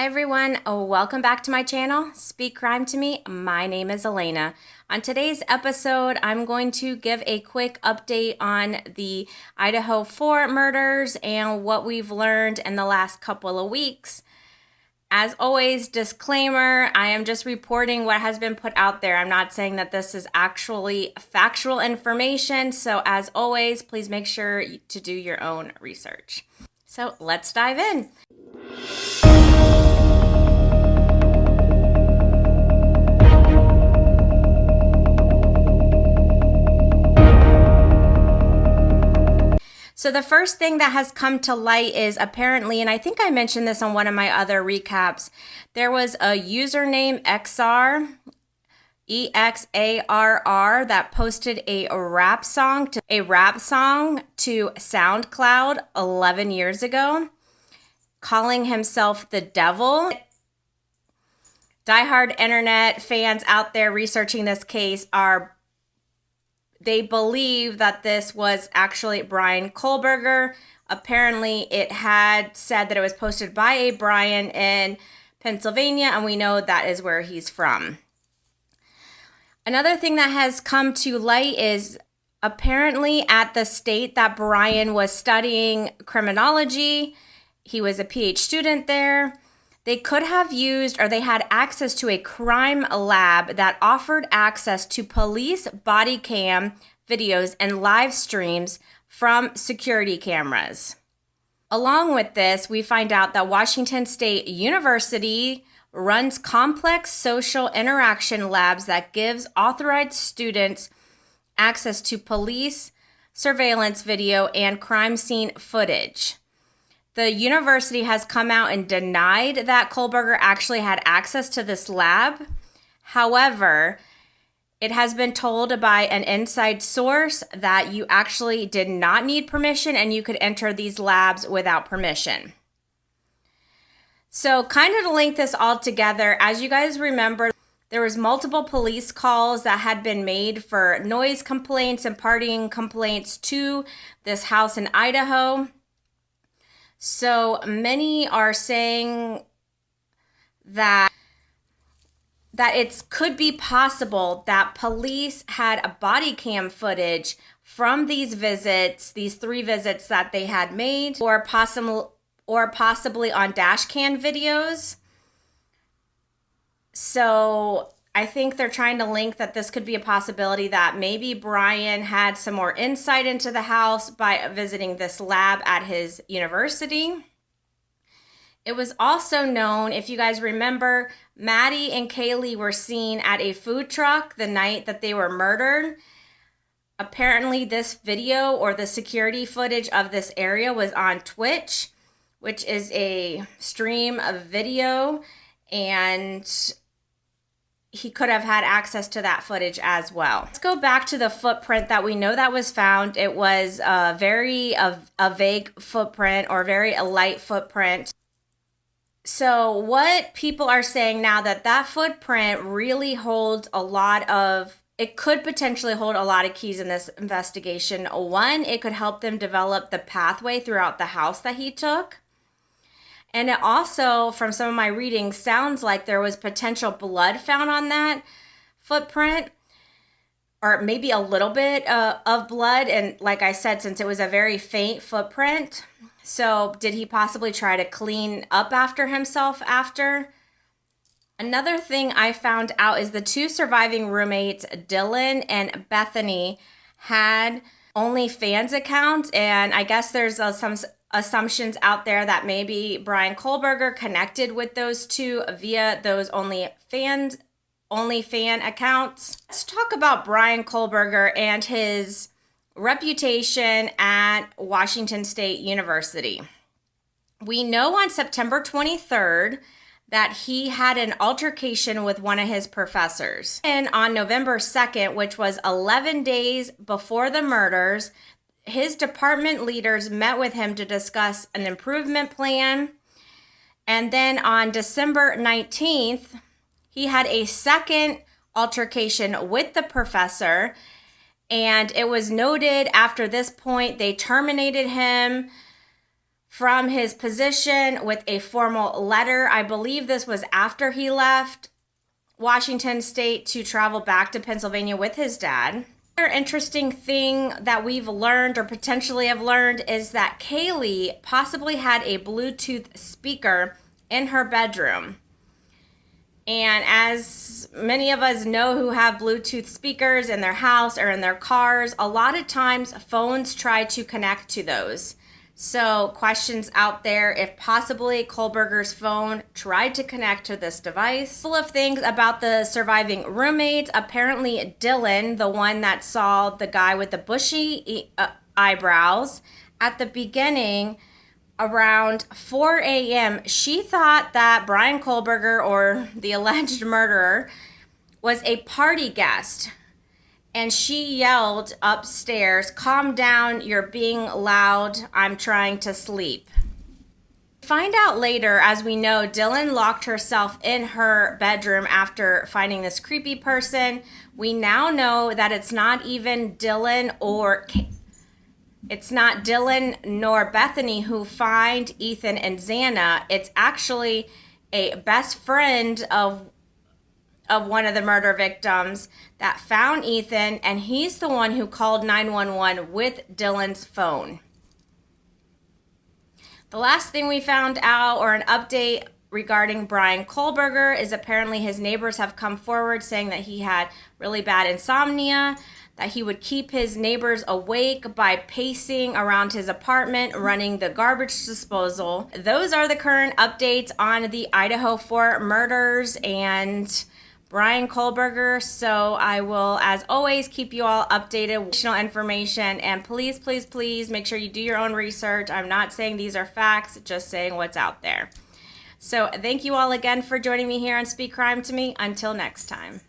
Hi everyone, welcome back to my channel, Speak Crime to Me. My name is Elena. On today's episode, I'm going to give a quick update on the Idaho 4 murders and what we've learned in the last couple of weeks. As always, disclaimer, I am just reporting what has been put out there. I'm not saying that this is actually factual information, so as always, please make sure to do your own research. So let's dive in. So the first thing that has come to light is apparently, and I think I mentioned this on one of my other recaps, there was a username XR, EXARR, that posted a rap song to SoundCloud 11 years ago, calling himself the devil. Diehard internet fans out there researching this case they believe that this was actually Bryan Kohberger. Apparently, it had said that it was posted by a Bryan in Pennsylvania, and we know that is where he's from. Another thing that has come to light is apparently at the state that Bryan was studying criminology, he was a PhD student there. They could have used, or they had access to, a crime lab that offered access to police body cam videos and live streams from security cameras. Along with this, we find out that Washington State University runs complex social interaction labs that gives authorized students access to police surveillance video and crime scene footage. The university has come out and denied that Kohberger actually had access to this lab. However, it has been told by an inside source that you actually did not need permission and you could enter these labs without permission. So kind of to link this all together, as you guys remember, there was multiple police calls that had been made for noise complaints and partying complaints to this house in Idaho. So many are saying that it could be possible that police had a body cam footage from these visits, these 3 visits that they had made, or possibly on dash cam videos. So I think they're trying to link that this could be a possibility that maybe Bryan had some more insight into the house by visiting this lab at his university. It was also known, if you guys remember, Maddie and Kaylee were seen at a food truck the night that they were murdered. Apparently this video, or the security footage of this area, was on Twitch, which is a stream of video, and he could have had access to that footage as well. Let's go back to the footprint that we know that was found. It was a vague footprint, or very a light footprint. So what people are saying now, that footprint really holds it could potentially hold a lot of keys in this investigation. One, it could help them develop the pathway throughout the house that he took. And it also, from some of my readings, sounds like there was potential blood found on that footprint, or maybe a little bit of blood. And like I said, since it was a very faint footprint, so did he possibly try to clean up after himself after? Another thing I found out is the 2 surviving roommates, Dylan and Bethany, had OnlyFans accounts, and I guess there's some assumptions out there that maybe Bryan Kohberger connected with those 2 via those OnlyFan accounts. Let's talk about Bryan Kohberger and his reputation at Washington State University. We know on September 23rd that he had an altercation with one of his professors. And on November 2nd, which was 11 days before the murders, his department leaders met with him to discuss an improvement plan. And then on December 19th, he had a second altercation with the professor. And it was noted after this point, they terminated him from his position with a formal letter. I believe this was after he left Washington State to travel back to Pennsylvania with his dad. Another interesting thing that we've learned or potentially have learned is that Kaylee possibly had a Bluetooth speaker in her bedroom. And as many of us know who have Bluetooth speakers in their house or in their cars, a lot of times phones try to connect to those. So questions out there if possibly Kohberger's phone tried to connect to this device. A couple of things about the surviving roommates. Apparently Dylan, the one that saw the guy with the bushy eyebrows, at the beginning, around 4 a.m., she thought that Bryan Kohberger, or the alleged murderer, was a party guest. And she yelled upstairs, "Calm down, you're being loud, I'm trying to sleep." Find out later, as we know, Dylan locked herself in her bedroom after finding this creepy person. We now know that it's not Dylan nor Bethany who find Ethan and Xana. It's actually a best friend of one of the murder victims that found Ethan, and he's the one who called 911 with Dylan's phone. The last thing we found out, or an update regarding Bryan Kohberger, is apparently his neighbors have come forward saying that he had really bad insomnia, that he would keep his neighbors awake by pacing around his apartment, running the garbage disposal. Those are the current updates on the Idaho 4 murders and Bryan Kohberger. So I will, as always, keep you all updated with additional information. And please, please, please make sure you do your own research. I'm not saying these are facts, just saying what's out there. So thank you all again for joining me here on Speak Crime to Me. Until next time.